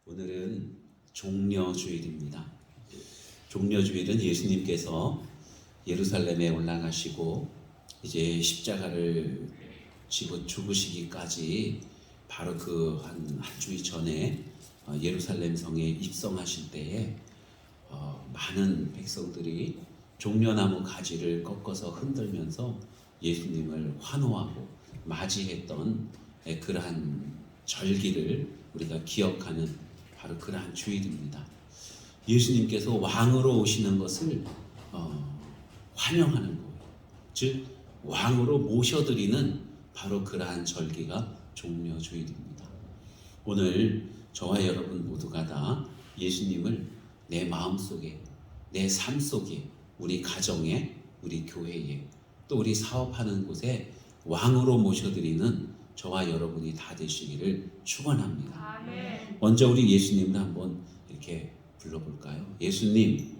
오늘은 종려주일입니다. 종려주일은 예수님께서 예루살렘에 올라가시고 이제 십자가를 지고 죽으시기까지 바로 그 한 주일 전에 예루살렘 성에 입성하실 때에 많은 백성들이 종려나무 가지를 꺾어서 흔들면서 예수님을 환호하고 맞이했던 그러한 절기를 우리가 기억하는 바로 그러한 주일입니다. 예수님께서 왕으로 오시는 것을 환영하는 거예요. 즉 왕으로 모셔드리는 바로 그러한 절기가 종려주일입니다. 오늘 저와 여러분 모두가 다 예수님을 내 마음속에, 내 삶 속에, 우리 가정에, 우리 교회에, 또 우리 사업하는 곳에 왕으로 모셔드리는 저와 여러분이 다 되시기를 축원합니다. 아멘. 먼저 우리 예수님을 한번 이렇게 불러볼까요? 예수님,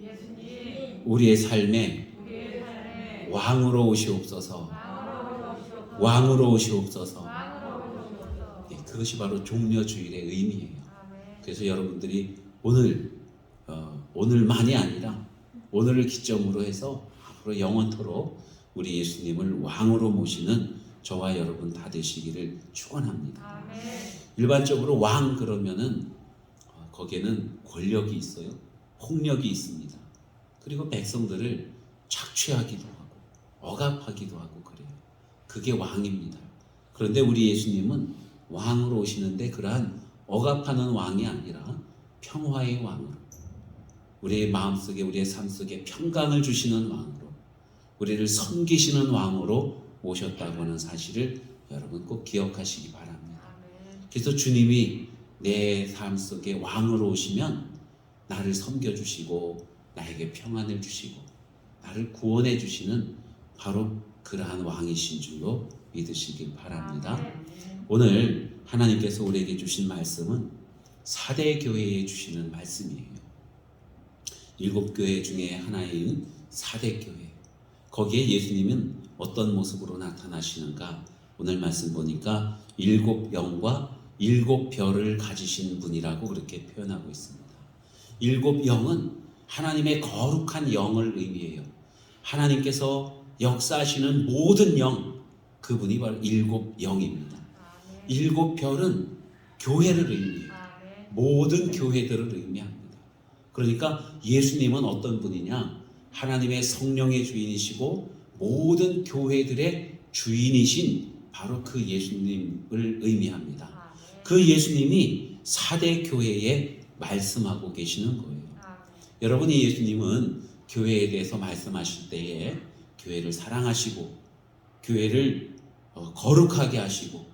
우리의 삶에 왕으로 오시옵소서. 왕으로 오시옵소서. 네, 그것이 바로 종려주일의 의미예요. 그래서 여러분들이 오늘만이 아니라 오늘을 기점으로 해서 앞으로 영원토록 우리 예수님을 왕으로 모시는 저와 여러분 다 되시기를 축원합니다. 일반적으로 왕 그러면은 거기에는 권력이 있어요. 폭력이 있습니다. 그리고 백성들을 착취하기도 하고 억압하기도 하고 그래요. 그게 왕입니다. 그런데 우리 예수님은 왕으로 오시는데 그러한 억압하는 왕이 아니라 평화의 왕으로, 우리의 마음속에, 우리의 삶 속에 평강을 주시는 왕으로, 우리를 섬기시는 왕으로 오셨다고 하는 사실을 여러분 꼭 기억하시기 바랍니다. 그래서 주님이 내 삶 속에 왕으로 오시면 나를 섬겨주시고 나에게 평안을 주시고 나를 구원해 주시는 바로 그러한 왕이신 줄로 믿으시길 바랍니다. 오늘 하나님께서 우리에게 주신 말씀은 사대 교회에 주시는 말씀이에요. 7교회 중에 하나인 사대 교회. 거기에 예수님은 어떤 모습으로 나타나시는가? 오늘 말씀 보니까 7영과 7별을 가지신 분이라고 그렇게 표현하고 있습니다. 7영은 하나님의 거룩한 영을 의미해요. 하나님께서 역사하시는 모든 영, 그분이 바로 7영입니다. 7별은 교회를 의미해요. 모든 교회들을 의미합니다. 그러니까 예수님은 어떤 분이냐? 하나님의 성령의 주인이시고 모든 교회들의 주인이신 바로 그 예수님을 의미합니다. 그 예수님이 사대 교회에 말씀하고 계시는 거예요. 여러분이 예수님은 교회에 대해서 말씀하실 때에 교회를 사랑하시고 교회를 거룩하게 하시고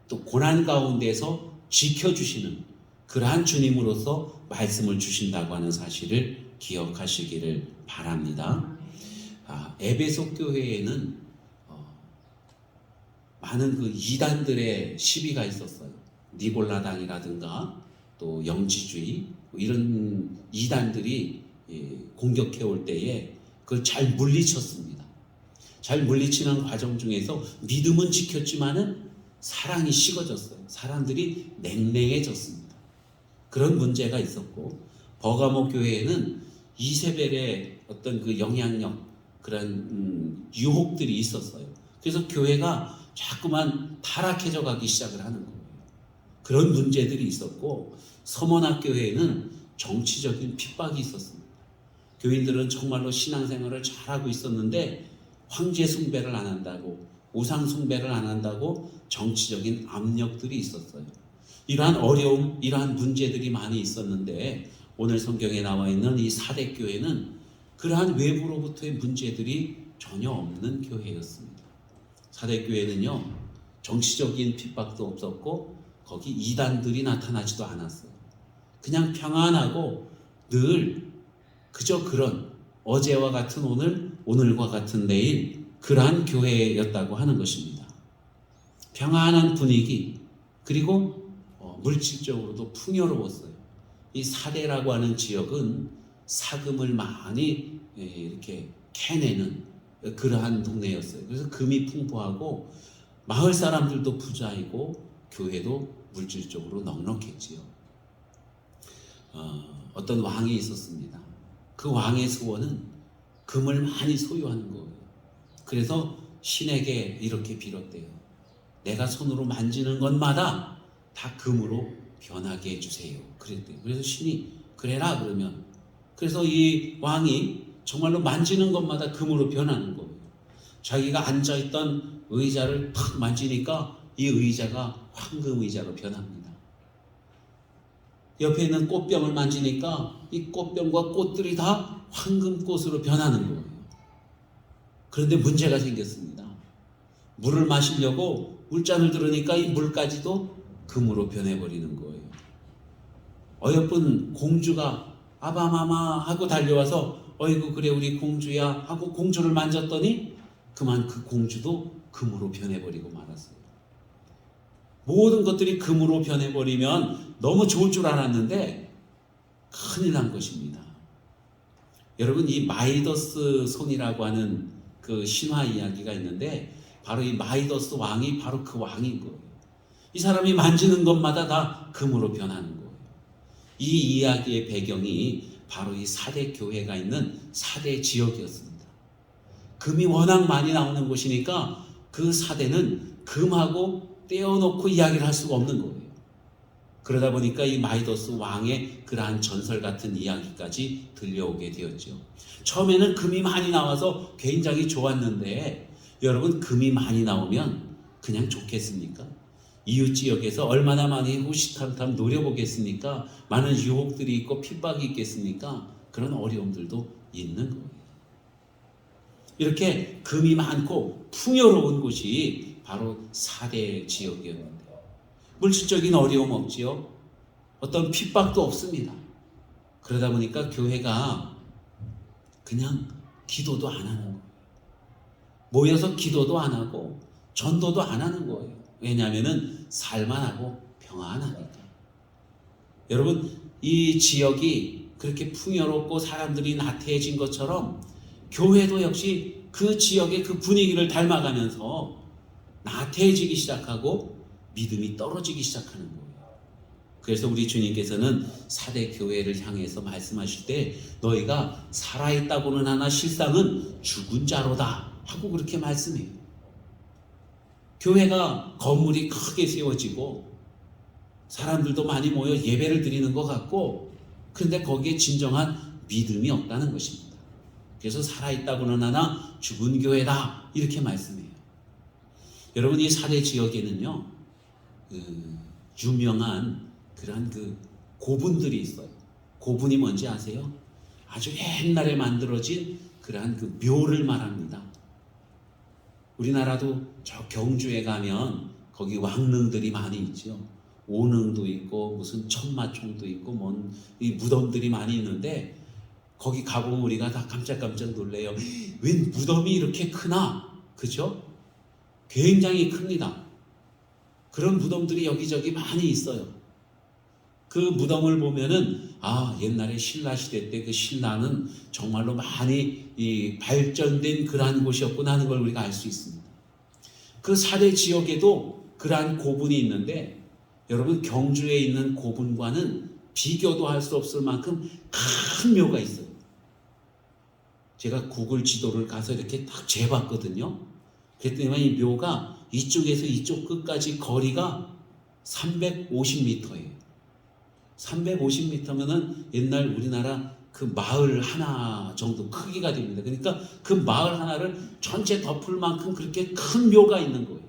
또 고난 가운데서 지켜주시는 그러한 주님으로서 말씀을 주신다고 하는 사실을 기억하시기를 바랍니다. 에베소 교회에는 많은 그 이단들의 시비가 있었어요. 니골라당이라든가 또 영지주의 이런 이단들이 공격해 올 때에 그걸 잘 물리쳤습니다. 잘 물리치는 과정 중에서 믿음은 지켰지만은 사랑이 식어졌어요. 사람들이 냉랭해졌습니다. 그런 문제가 있었고 버가모 교회에는 이세벨의 어떤 그 영향력 그런 유혹들이 있었어요. 그래서 교회가 자꾸만 타락해져 가기 시작을 하는 거예요. 그런 문제들이 있었고 서머나 교회에는 정치적인 핍박이 있었습니다. 교인들은 정말로 신앙생활을 잘하고 있었는데 황제 숭배를 안 한다고 우상 숭배를 안 한다고 정치적인 압력들이 있었어요. 이러한 어려움, 이러한 문제들이 많이 있었는데 오늘 성경에 나와 있는 이 사대 교회는 그러한 외부로부터의 문제들이 전혀 없는 교회였습니다. 사대 교회는요 정치적인 핍박도 없었고 거기 이단들이 나타나지도 않았어요. 그냥 평안하고 늘 그저 그런 어제와 같은 오늘, 오늘과 같은 내일 그러한 교회였다고 하는 것입니다. 평안한 분위기 그리고 물질적으로도 풍요로웠어요. 이 사대라고 하는 지역은 사금을 많이 이렇게 캐내는 그러한 동네였어요. 그래서 금이 풍부하고 마을 사람들도 부자이고 교회도 물질적으로 넉넉했지요. 어떤 왕이 있었습니다. 그 왕의 소원은 금을 많이 소유하는 거예요. 그래서 신에게 이렇게 빌었대요. 내가 손으로 만지는 것마다 다 금으로 변하게 해주세요. 그랬대요. 그래서 신이 그래라 그러면, 그래서 이 왕이 정말로 만지는 것마다 금으로 변하는 거예요. 자기가 앉아있던 의자를 탁 만지니까 이 의자가 황금 의자로 변합니다. 옆에 있는 꽃병을 만지니까 이 꽃병과 꽃들이 다 황금꽃으로 변하는 거예요. 그런데 문제가 생겼습니다. 물을 마시려고 물잔을 들으니까 이 물까지도 금으로 변해버리는 거예요. 어여쁜 공주가 아바마마 하고 달려와서 어이구 그래 우리 공주야 하고 공주를 만졌더니 그만 그 공주도 금으로 변해버리고 말았어요. 모든 것들이 금으로 변해버리면 너무 좋을 줄 알았는데 큰일 난 것입니다. 여러분, 이 마이더스 손이라고 하는 그 신화 이야기가 있는데 바로 이 마이더스 왕이 바로 그 왕인 거예요. 이 사람이 만지는 것마다 다 금으로 변하는 거예요. 이 이야기의 배경이 바로 이 사대 교회가 있는 사대 지역이었습니다. 금이 워낙 많이 나오는 곳이니까 그 사대는 금하고 떼어놓고 이야기를 할 수가 없는 거예요. 그러다 보니까 이 마이더스 왕의 그러한 전설 같은 이야기까지 들려오게 되었죠. 처음에는 금이 많이 나와서 굉장히 좋았는데 여러분, 금이 많이 나오면 그냥 좋겠습니까? 이웃 지역에서 얼마나 많이 호시탐탐 노려보겠습니까? 많은 유혹들이 있고 핍박이 있겠습니까? 그런 어려움들도 있는 거예요. 이렇게 금이 많고 풍요로운 곳이 바로 사대 지역이었는데 물질적인 어려움 없지요. 어떤 핍박도 없습니다. 그러다 보니까 교회가 그냥 기도도 안 하는 거예요. 모여서 기도도 안 하고 전도도 안 하는 거예요. 왜냐하면 살만하고 평안하니까. 여러분, 이 지역이 그렇게 풍요롭고 사람들이 나태해진 것처럼 교회도 역시 그 지역의 그 분위기를 닮아가면서 나태해지기 시작하고 믿음이 떨어지기 시작하는 거예요. 그래서 우리 주님께서는 사대 교회를 향해서 말씀하실 때 너희가 살아있다고는 하나 실상은 죽은 자로다 하고 그렇게 말씀해요. 교회가 건물이 크게 세워지고 사람들도 많이 모여 예배를 드리는 것 같고 그런데 거기에 진정한 믿음이 없다는 것입니다. 그래서 살아있다고는 하나 죽은 교회다 이렇게 말씀해요. 여러분, 이 사대 지역에는요 유명한 그런 그 고분들이 있어요. 고분이 뭔지 아세요? 아주 옛날에 만들어진 그러한 그 묘를 말합니다. 우리나라도 저 경주에 가면 거기 왕릉들이 많이 있죠. 오능도 있고 무슨 천마총도 있고 뭔 이 무덤들이 많이 있는데 거기 가보면 우리가 다 깜짝깜짝 놀래요. 웬 무덤이 이렇게 크나? 그죠? 굉장히 큽니다. 그런 무덤들이 여기저기 많이 있어요. 그 무덤을 보면은 옛날에 신라 시대 때 그 신라는 정말로 많이 이 발전된 그러한 곳이었구나 하는 걸 우리가 알 수 있습니다. 그 사대 지역에도 그러한 고분이 있는데 여러분, 경주에 있는 고분과는 비교도 할 수 없을 만큼 큰 묘가 있어요. 제가 구글 지도를 가서 이렇게 딱 재봤거든요. 그랬더니 이 묘가 이쪽에서 이쪽 끝까지 거리가 350m예요. 350m면은 옛날 우리나라 그 마을 하나 정도 크기가 됩니다. 그러니까 그 마을 하나를 전체 덮을 만큼 그렇게 큰 묘가 있는 거예요.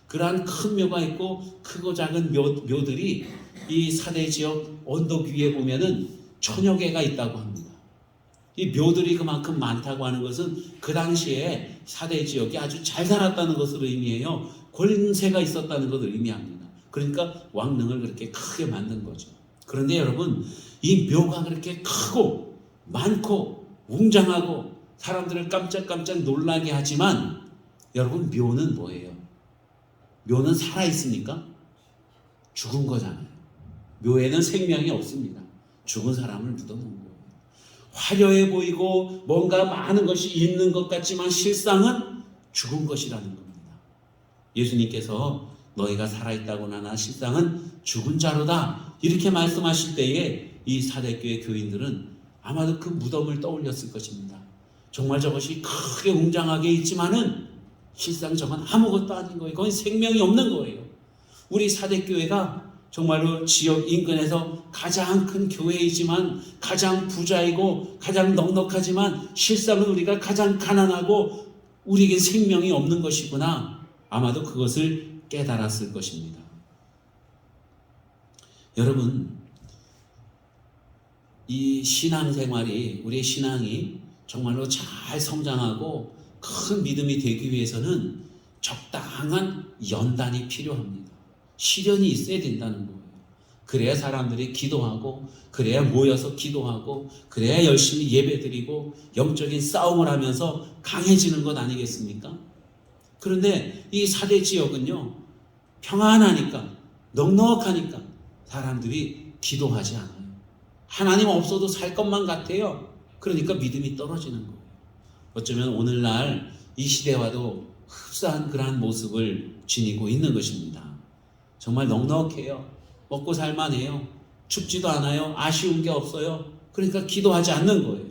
그러한 큰 묘가 있고 크고 작은 묘들이 이 사대 지역 언덕 위에 보면은 1000여 개가 있다고 합니다. 이 묘들이 그만큼 많다고 하는 것은 그 당시에 사대 지역이 아주 잘 살았다는 것을 의미해요. 권세가 있었다는 것을 의미합니다. 그러니까 왕릉을 그렇게 크게 만든 거죠. 그런데 여러분, 이 묘가 그렇게 크고 많고 웅장하고 사람들을 깜짝깜짝 놀라게 하지만 여러분, 묘는 뭐예요? 묘는 살아있습니까? 죽은 거잖아요. 묘에는 생명이 없습니다. 죽은 사람을 묻어놓은 거예요. 화려해 보이고 뭔가 많은 것이 있는 것 같지만 실상은 죽은 것이라는 겁니다. 예수님께서 너희가 살아있다고는 하나 실상은 죽은 자로다 이렇게 말씀하실 때에 이 사대교회 교인들은 아마도 그 무덤을 떠올렸을 것입니다. 정말 저것이 크게 웅장하게 있지만은 실상 저건 아무것도 아닌 거예요. 그건 생명이 없는 거예요. 우리 사대교회가 정말로 지역 인근에서 가장 큰 교회이지만 가장 부자이고 가장 넉넉하지만 실상은 우리가 가장 가난하고 우리에게 생명이 없는 것이구나. 아마도 그것을 깨달았을 것입니다. 여러분, 이 신앙생활이, 우리의 신앙이 정말로 잘 성장하고 큰 믿음이 되기 위해서는 적당한 연단이 필요합니다. 시련이 있어야 된다는 거예요. 그래야 사람들이 기도하고, 그래야 모여서 기도하고, 그래야 열심히 예배드리고 영적인 싸움을 하면서 강해지는 것 아니겠습니까? 그런데 이 사대 지역은요, 평안하니까, 넉넉하니까 사람들이 기도하지 않아요. 하나님 없어도 살 것만 같아요. 그러니까 믿음이 떨어지는 거예요. 어쩌면 오늘날 이 시대와도 흡사한 그러한 모습을 지니고 있는 것입니다. 정말 넉넉해요. 먹고 살만해요. 춥지도 않아요. 아쉬운 게 없어요. 그러니까 기도하지 않는 거예요.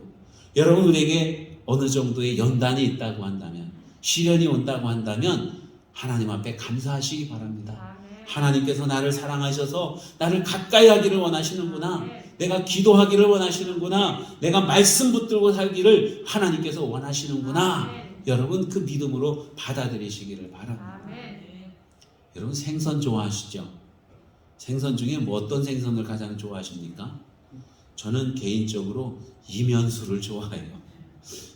여러분, 우리에게 어느 정도의 연단이 있다고 한다면, 시련이 온다고 한다면 하나님 앞에 감사하시기 바랍니다. 하나님께서 나를 사랑하셔서 나를 가까이 하기를 원하시는구나. 내가 기도하기를 원하시는구나. 내가 말씀 붙들고 살기를 하나님께서 원하시는구나. 여러분, 그 믿음으로 받아들이시기를 바랍니다. 여러분, 생선 좋아하시죠? 생선 중에 뭐 어떤 생선을 가장 좋아하십니까? 저는 개인적으로 이면수를 좋아해요.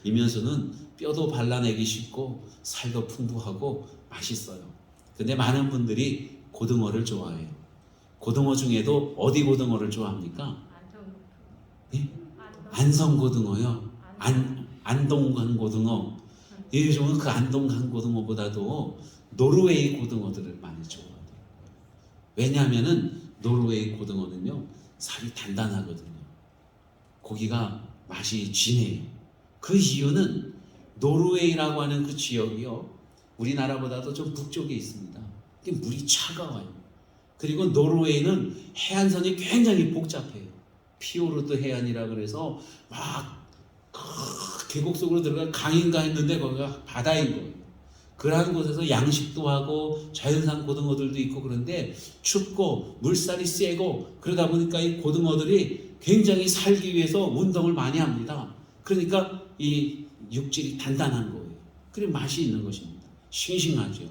이면수는 뼈도 발라내기 쉽고 살도 풍부하고 맛있어요. 근데 많은 분들이 고등어를 좋아해요. 고등어 중에도 어디 고등어를 좋아합니까? 네? 안성고등어요. 안동강 고등어. 요즘은 그 안동강 고등어보다도 노르웨이 고등어들을 많이 좋아해요. 왜냐하면은 노르웨이 고등어는요, 살이 단단하거든요. 고기가 맛이 진해요. 그 이유는 노르웨이라고 하는 그 지역이요, 우리나라보다도 좀 북쪽에 있습니다. 물이 차가워요. 그리고 노르웨이는 해안선이 굉장히 복잡해요. 피오르드 해안이라 그래서 막 계곡 속으로 들어가 강인가 했는데 거기가 바다인 거예요. 그러한 곳에서 양식도 하고 자연산 고등어들도 있고, 그런데 춥고 물살이 세고 그러다 보니까 이 고등어들이 굉장히 살기 위해서 운동을 많이 합니다. 그러니까 이 육질이 단단한 거예요. 그리고 맛이 있는 것입니다. 싱싱하죠.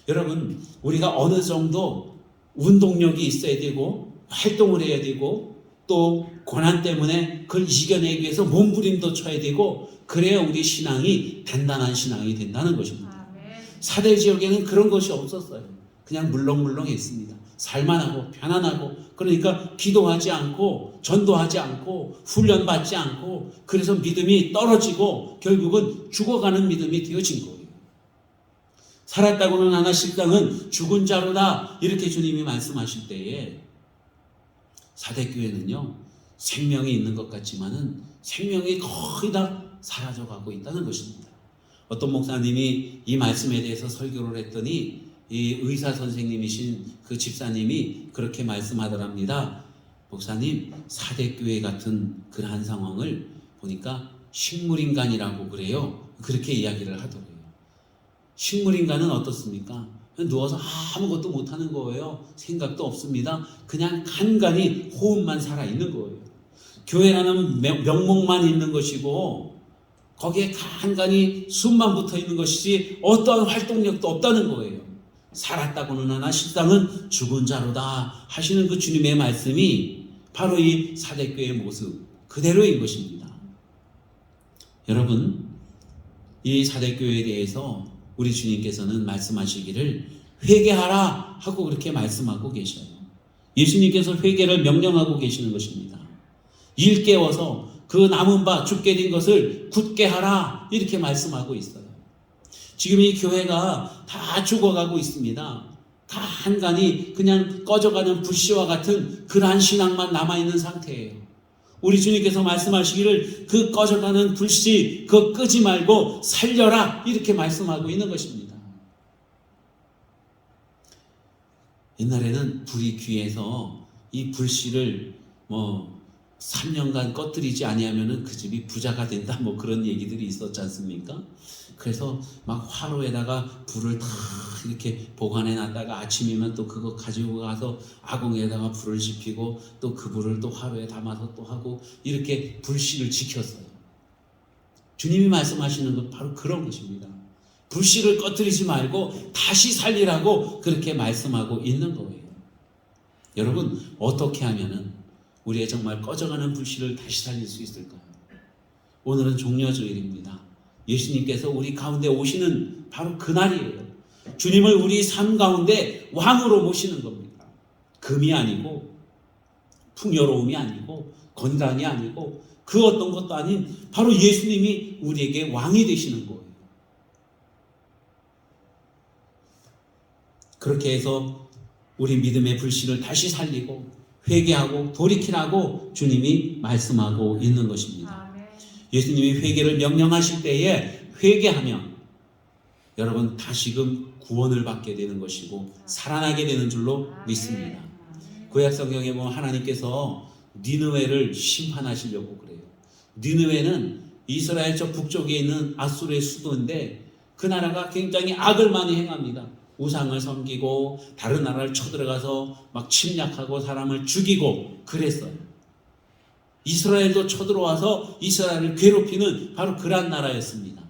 여러분, 우리가 어느 정도 운동력이 있어야 되고 활동을 해야 되고 또 고난 때문에 그걸 이겨내기 위해서 몸부림도 쳐야 되고, 그래야 우리 신앙이 단단한 신앙이 된다는 것입니다. 사대 지역에는 그런 것이 없었어요. 그냥 물렁물렁했습니다. 살만하고 편안하고, 그러니까 기도하지 않고 전도하지 않고 훈련받지 않고, 그래서 믿음이 떨어지고 결국은 죽어가는 믿음이 되어진 거예요. 살았다고는 하나 실상은 죽은 자로다, 이렇게 주님이 말씀하실 때에 사대교회는요, 생명이 있는 것 같지만은 생명이 거의 다 사라져가고 있다는 것입니다. 어떤 목사님이 이 말씀에 대해서 설교를 했더니 이 의사 선생님이신 그 집사님이 그렇게 말씀하더랍니다. 목사님, 사대교회 같은 그러한 상황을 보니까 식물인간이라고 그래요. 그렇게 이야기를 하더라고요. 식물인간은 어떻습니까? 누워서 아무것도 못하는 거예요. 생각도 없습니다. 그냥 간간히 호흡만 살아있는 거예요. 교회라는 명목만 있는 것이고 거기에 간간히 숨만 붙어있는 것이지 어떠한 활동력도 없다는 거예요. 살았다고는 하나 실상은 죽은 자로다 하시는 그 주님의 말씀이 바로 이 사대교회의 모습 그대로인 것입니다. 여러분, 이 사대교회에 대해서 우리 주님께서는 말씀하시기를 회개하라 하고 그렇게 말씀하고 계셔요. 예수님께서 회개를 명령하고 계시는 것입니다. 일 깨워서 그 남은 바 죽게 된 것을 굳게 하라, 이렇게 말씀하고 있어요. 지금 이 교회가 다 죽어가고 있습니다. 다 한간히 그냥 꺼져가는 불씨와 같은 그러한 신앙만 남아있는 상태예요. 우리 주님께서 말씀하시기를 그 꺼져가는 불씨 그거 끄지 말고 살려라, 이렇게 말씀하고 있는 것입니다. 옛날에는 불이 귀해서 이 불씨를 뭐 3년간 꺼뜨리지 아니하면은 그 집이 부자가 된다, 뭐 그런 얘기들이 있었지 않습니까? 그래서 막 화로에다가 불을 다 이렇게 보관해 놨다가 아침이면 또 그거 가지고 가서 아궁이에다가 불을 지피고 또 그 불을 또 화로에 담아서 또 하고 이렇게 불씨를 지켰어요. 주님이 말씀하시는 건 바로 그런 것입니다. 불씨를 꺼뜨리지 말고 다시 살리라고 그렇게 말씀하고 있는 거예요. 여러분, 어떻게 하면은 우리의 정말 꺼져가는 불씨를 다시 살릴 수 있을까요? 오늘은 종려주일입니다. 예수님께서 우리 가운데 오시는 바로 그날이에요. 주님을 우리 삶 가운데 왕으로 모시는 겁니다. 금이 아니고 풍요로움이 아니고 건강이 아니고 그 어떤 것도 아닌 바로 예수님이 우리에게 왕이 되시는 거예요. 그렇게 해서 우리 믿음의 불씨를 다시 살리고 회개하고 돌이키라고 주님이 말씀하고 있는 것입니다. 예수님이 회개를 명령하실 때에 회개하면 여러분 다시금 구원을 받게 되는 것이고 살아나게 되는 줄로 믿습니다. 구약 성경에 보면 하나님께서 니느웨를 심판하시려고 그래요. 니느웨는 이스라엘 저 북쪽에 있는 아수르의 수도인데 그 나라가 굉장히 악을 많이 행합니다. 우상을 섬기고 다른 나라를 쳐들어가서 막 침략하고 사람을 죽이고 그랬어요. 이스라엘도 쳐들어와서 이스라엘을 괴롭히는 바로 그런 나라였습니다.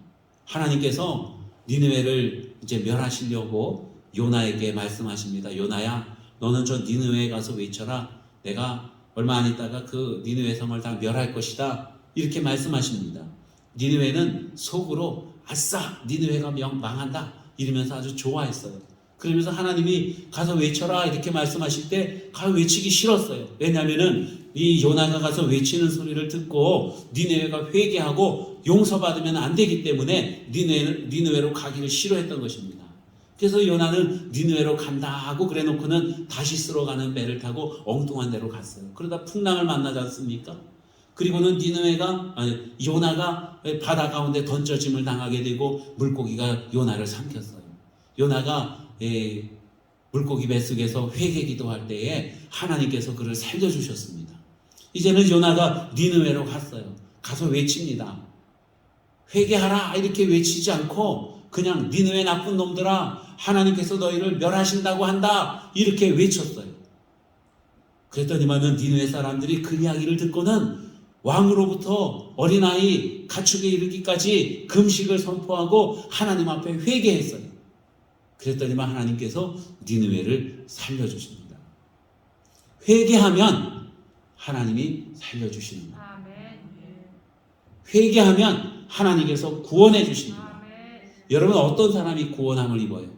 하나님께서 니느웨를 이제 멸하시려고 요나에게 말씀하십니다. 요나야, 너는 저 니느웨에 가서 외쳐라. 내가 얼마 안 있다가 그 니느웨 성을 다 멸할 것이다. 이렇게 말씀하십니다. 니느웨는 속으로 아싸, 니느웨가 망한다 이러면서 아주 좋아했어요. 그러면서 하나님이 가서 외쳐라 이렇게 말씀하실 때 가서 외치기 싫었어요. 왜냐하면은 이 요나가 가서 외치는 소리를 듣고 니느웨가 회개하고 용서받으면 안 되기 때문에 니느웨로 가기를 싫어했던 것입니다. 그래서 요나는 니느웨로 간다 하고 그래 놓고는 다시스로 가는 배를 타고 엉뚱한 데로 갔어요. 그러다 풍랑을 만나지 않습니까? 그리고는 요나가 바다 가운데 던져짐을 당하게 되고 물고기가 요나를 삼켰어요. 요나가 물고기 뱃속에서 회개 기도할 때에 하나님께서 그를 살려주셨습니다. 이제는 요나가 니느웨로 갔어요. 가서 외칩니다. 회개하라 이렇게 외치지 않고 그냥 니느웨 나쁜 놈들아, 하나님께서 너희를 멸하신다고 한다 이렇게 외쳤어요. 그랬더니만은 니느웨 사람들이 그 이야기를 듣고는 왕으로부터 어린아이 가축에 이르기까지 금식을 선포하고 하나님 앞에 회개했어요. 그랬더니만 하나님께서 니느웨를 살려주십니다. 회개하면 하나님이 살려주시는 거예요. 회개하면 하나님께서 구원해 주십니다. 여러분, 어떤 사람이 구원함을 입어요?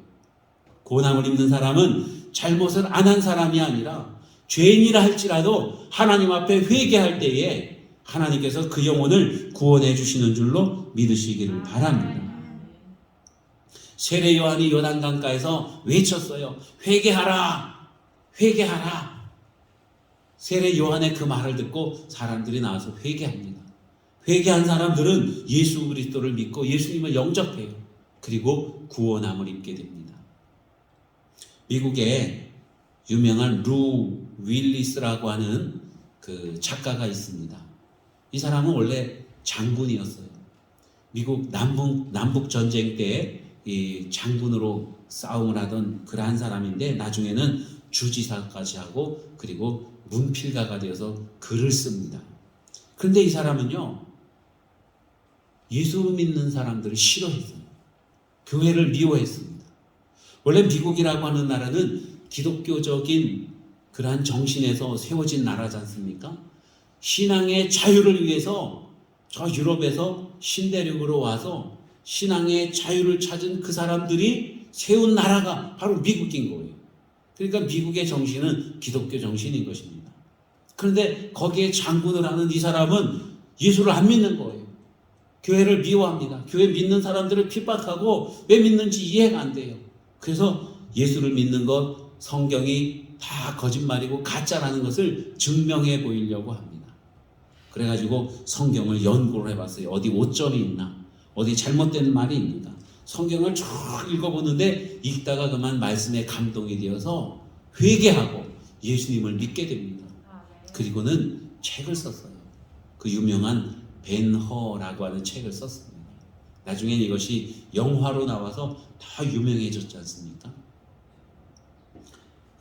구원함을 입는 사람은 잘못을 안 한 사람이 아니라 죄인이라 할지라도 하나님 앞에 회개할 때에 하나님께서 그 영혼을 구원해 주시는 줄로 믿으시기를 바랍니다. 세례 요한이 요단강가에서 외쳤어요. 회개하라, 회개하라. 세례 요한의 그 말을 듣고 사람들이 나와서 회개합니다. 회개한 사람들은 예수 그리스도를 믿고 예수님을 영접해요. 그리고 구원함을 입게 됩니다. 미국에 유명한 루 윌리스라고 하는 그 작가가 있습니다. 이 사람은 원래 장군이었어요. 미국 남북 전쟁 때 이 장군으로 싸움을 하던 그러한 사람인데 나중에는 주지사까지 하고 그리고 문필가가 되어서 글을 씁니다. 그런데 이 사람은요, 예수 믿는 사람들을 싫어했어요. 교회를 미워했습니다. 원래 미국이라고 하는 나라는 기독교적인 그러한 정신에서 세워진 나라지 않습니까? 신앙의 자유를 위해서 저 유럽에서 신대륙으로 와서 신앙의 자유를 찾은 그 사람들이 세운 나라가 바로 미국인 거예요. 그러니까 미국의 정신은 기독교 정신인 것입니다. 그런데 거기에 장군을 하는 이 사람은 예수를 안 믿는 거예요. 교회를 미워합니다. 교회 믿는 사람들을 핍박하고 왜 믿는지 이해가 안 돼요. 그래서 예수를 믿는 것, 성경이 다 거짓말이고 가짜라는 것을 증명해 보이려고 합니다. 그래가지고 성경을 연구를 해봤어요. 어디 오점이 있나, 어디 잘못된 말이 있는가. 성경을 쭉 읽어보는데 읽다가 그만 말씀에 감동이 되어서 회개하고 예수님을 믿게 됩니다. 그리고는 책을 썼어요. 그 유명한 벤허라고 하는 책을 썼습니다. 나중엔 이것이 영화로 나와서 더 유명해졌지 않습니까?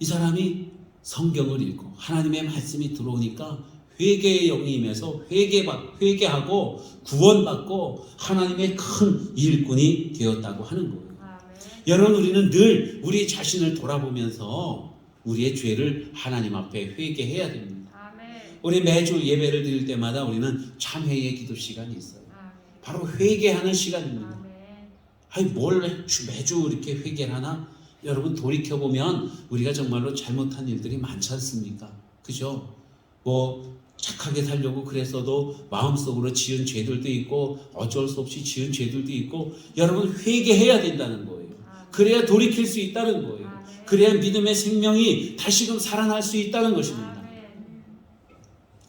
이 사람이 성경을 읽고 하나님의 말씀이 들어오니까 회개의 영이 임해서 회개하고 구원받고 하나님의 큰 일꾼이 되었다고 하는 거예요. 여러분, 우리는 늘 우리 자신을 돌아보면서 우리의 죄를 하나님 앞에 회개해야 됩니다. 우리 매주 예배를 드릴 때마다 우리는 참회의 기도 시간이 있어요. 바로 회개하는 시간입니다. 아니, 뭘 매주 이렇게 회개를 하나? 여러분, 돌이켜보면 우리가 정말로 잘못한 일들이 많지 않습니까? 그죠? 착하게 살려고 그랬어도 마음속으로 지은 죄들도 있고 어쩔 수 없이 지은 죄들도 있고, 여러분, 회개해야 된다는 거예요. 그래야 돌이킬 수 있다는 거예요. 그래야 믿음의 생명이 다시금 살아날 수 있다는 것입니다.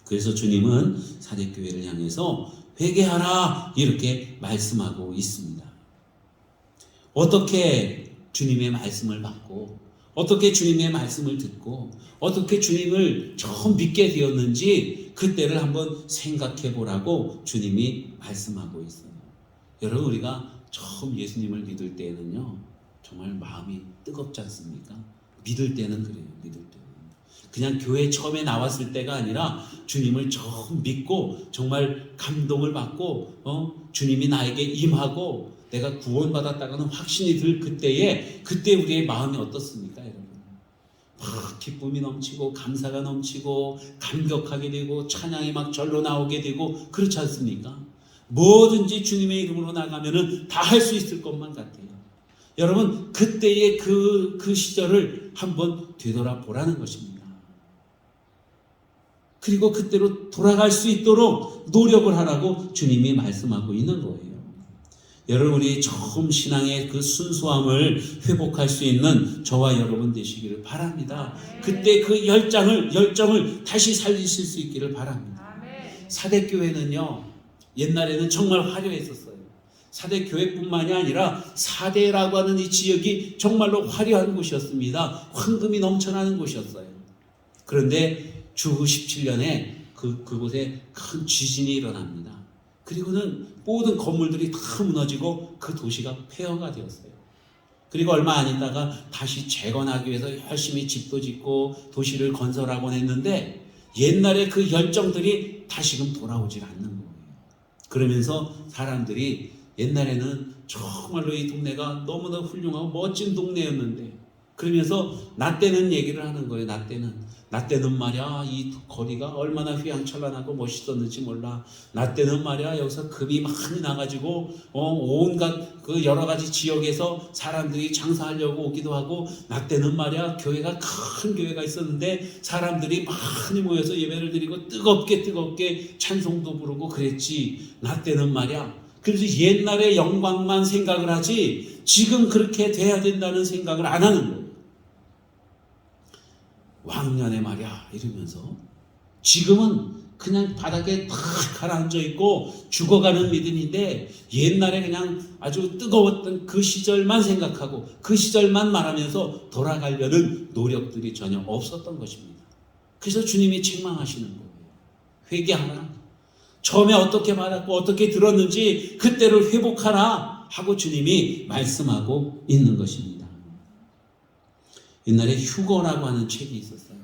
그래서 주님은 사대교회를 향해서 회개하라 이렇게 말씀하고 있습니다. 어떻게 주님의 말씀을 받고, 어떻게 주님의 말씀을 듣고, 어떻게 주님을 처음 믿게 되었는지 그때를 한번 생각해 보라고 주님이 말씀하고 있어요. 여러분, 우리가 처음 예수님을 믿을 때에는요, 정말 마음이 뜨겁지 않습니까? 믿을 때는 그래요. 믿을 때는 그냥 교회 처음에 나왔을 때가 아니라 주님을 처음 믿고 정말 감동을 받고 주님이 나에게 임하고 내가 구원받았다가는 확신이 들 그때 우리의 마음이 어떻습니까, 여러분? 막 기쁨이 넘치고 감사가 넘치고 감격하게 되고 찬양이 막 절로 나오게 되고 그렇지 않습니까? 뭐든지 주님의 이름으로 나가면은 다 할 수 있을 것만 같아요. 여러분, 그때의 그 시절을 한번 되돌아보라는 것입니다. 그리고 그때로 돌아갈 수 있도록 노력을 하라고 주님이 말씀하고 있는 거예요. 여러분, 우리 처음 신앙의 그 순수함을 회복할 수 있는 저와 여러분 되시기를 바랍니다. 그때 그 열정을 다시 살리실 수 있기를 바랍니다. 사대교회는요, 옛날에는 정말 화려했었어요. 사대교회뿐만이 아니라 사대라고 하는 이 지역이 정말로 화려한 곳이었습니다. 황금이 넘쳐나는 곳이었어요. 그런데 주 17년에 그곳에 큰 지진이 일어납니다. 그리고는 모든 건물들이 다 무너지고 그 도시가 폐허가 되었어요. 그리고 얼마 안 있다가 다시 재건하기 위해서 열심히 집도 짓고 도시를 건설하곤 했는데 옛날에 그 열정들이 다시금 돌아오질 않는 거예요. 그러면서 사람들이 옛날에는 정말로 이 동네가 너무나 훌륭하고 멋진 동네였는데, 그러면서 나 때는 얘기를 하는 거예요. 나 때는 말이야, 이 거리가 얼마나 휘황찬란하고 멋있었는지 몰라. 나 때는 말이야, 여기서 금이 많이 나가지고 온갖 그 여러 가지 지역에서 사람들이 장사하려고 오기도 하고, 나 때는 말이야, 교회가 큰 교회가 있었는데 사람들이 많이 모여서 예배를 드리고 뜨겁게 찬송도 부르고 그랬지. 나 때는 말이야. 그래서 옛날의 영광만 생각을 하지 지금 그렇게 돼야 된다는 생각을 안 하는 거예요. 왕년에 말이야 이러면서 지금은 그냥 바닥에 탁 가라앉아 있고 죽어가는 믿음인데, 옛날에 그냥 아주 뜨거웠던 그 시절만 생각하고 그 시절만 말하면서 돌아가려는 노력들이 전혀 없었던 것입니다. 그래서 주님이 책망하시는 거예요. 회개하라. 처음에 어떻게 받았고 어떻게 들었는지 그때를 회복하라 하고 주님이 말씀하고 있는 것입니다. 옛날에 휴거라고 하는 책이 있었어요.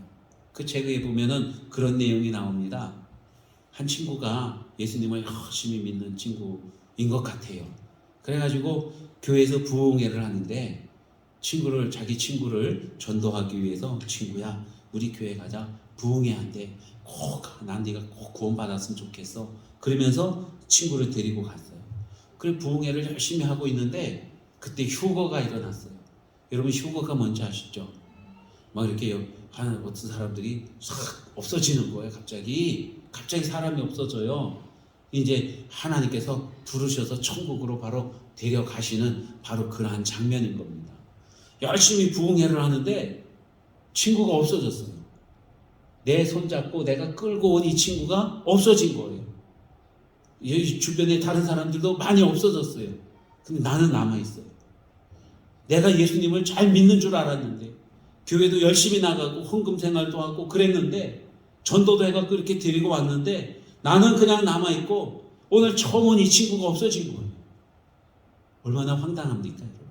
그 책에 보면은 그런 내용이 나옵니다. 한 친구가 예수님을 열심히 믿는 친구인 것 같아요. 그래가지고 교회에서 부흥회를 하는데 자기 친구를 전도하기 위해서, 친구야 우리 교회 가자, 부흥회 한대, 난 네가 꼭 구원받았으면 좋겠어. 그러면서 친구를 데리고 갔어요. 그래 부흥회를 열심히 하고 있는데 그때 휴거가 일어났어요. 여러분, 휴거가 뭔지 아시죠? 막 이렇게 어떤 사람들이 싹 없어지는 거예요. 갑자기 사람이 없어져요. 이제 하나님께서 부르셔서 천국으로 바로 데려가시는 바로 그러한 장면인 겁니다. 열심히 부흥회를 하는데 친구가 없어졌어요. 내 손잡고 내가 끌고 온 이 친구가 없어진 거예요. 주변에 다른 사람들도 많이 없어졌어요. 근데 나는 남아있어요. 내가 예수님을 잘 믿는 줄 알았는데, 교회도 열심히 나가고 헌금 생활도 하고 그랬는데 전도도 해갖고 이렇게 데리고 왔는데 나는 그냥 남아있고 오늘 처음은 이 친구가 없어진 거예요. 얼마나 황당합니까, 여러분?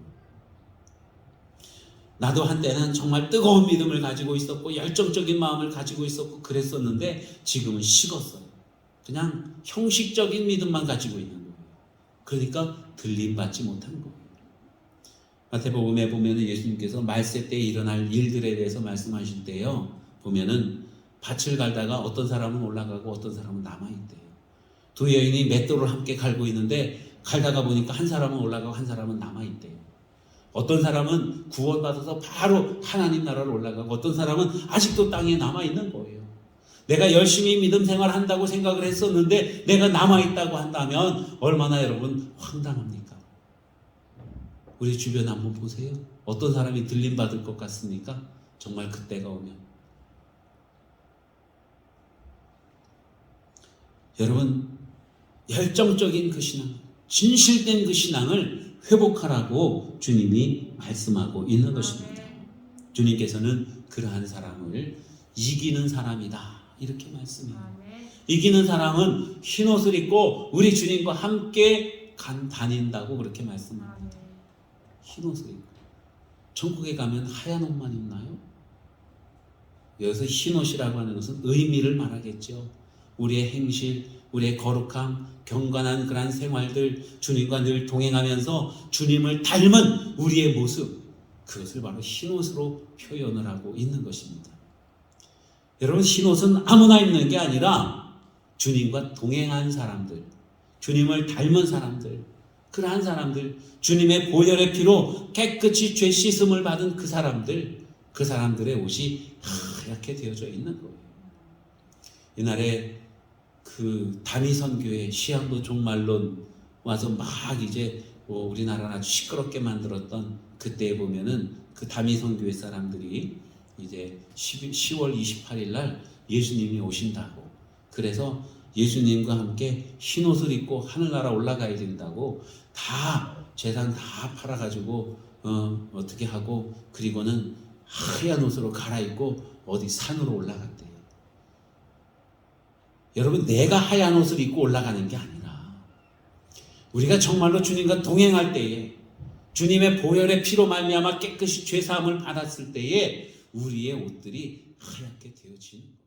나도 한때는 정말 뜨거운 믿음을 가지고 있었고 열정적인 마음을 가지고 있었고 그랬었는데 지금은 식었어요. 그냥 형식적인 믿음만 가지고 있는 거예요. 그러니까 들림받지 못한 거예요. 마태복음에 보면 예수님께서 말세 때 일어날 일들에 대해서 말씀하실 때요, 보면은 밭을 갈다가 어떤 사람은 올라가고 어떤 사람은 남아있대요. 두 여인이 맷돌을 함께 갈고 있는데 갈다가 보니까 한 사람은 올라가고 한 사람은 남아있대요. 어떤 사람은 구원받아서 바로 하나님 나라로 올라가고 어떤 사람은 아직도 땅에 남아있는 거예요. 내가 열심히 믿음 생활한다고 생각을 했었는데 내가 남아있다고 한다면 얼마나 여러분 황당합니까? 우리 주변 한번 보세요. 어떤 사람이 들림받을 것 같습니까? 정말 그때가 오면. 여러분, 열정적인 그 신앙, 진실된 그 신앙을 회복하라고 주님이 말씀하고 있는 것입니다. 주님께서는 그러한 사람을 이기는 사람이다 이렇게 말씀해요. 이기는 사람은 흰옷을 입고 우리 주님과 함께 다닌다고 그렇게 말씀합니다. 흰옷을 입고. 천국에 가면 하얀 옷만 입나요? 여기서 흰옷이라고 하는 것은 의미를 말하겠죠. 우리의 행실, 우리의 거룩함, 경건한 그러한 생활들, 주님과 늘 동행하면서 주님을 닮은 우리의 모습, 그것을 바로 흰옷으로 표현을 하고 있는 것입니다. 여러분, 흰옷은 아무나 입는 게 아니라 주님과 동행한 사람들, 주님을 닮은 사람들, 그러한 사람들, 주님의 보혈의 피로 깨끗이 죄 씻음을 받은 그 사람들의 옷이 하얗게 되어져 있는 거예요. 이날에 그 다미선교회 시한부 종말론 와서 막 이제 우리나라를 아주 시끄럽게 만들었던 그때에 보면은 그 다미선교회 사람들이 이제 10월 28일 날 예수님이 오신다고, 그래서 예수님과 함께 흰옷을 입고 하늘나라 올라가야 된다고 다 재산 다 팔아가지고 어떻게 하고 그리고는 하얀 옷으로 갈아입고 어디 산으로 올라갔대요. 여러분, 내가 하얀 옷을 입고 올라가는 게 아니라 우리가 정말로 주님과 동행할 때에 주님의 보혈의 피로 말미암아 깨끗이 죄사함을 받았을 때에 우리의 옷들이 하얗게 되어지는 거예요.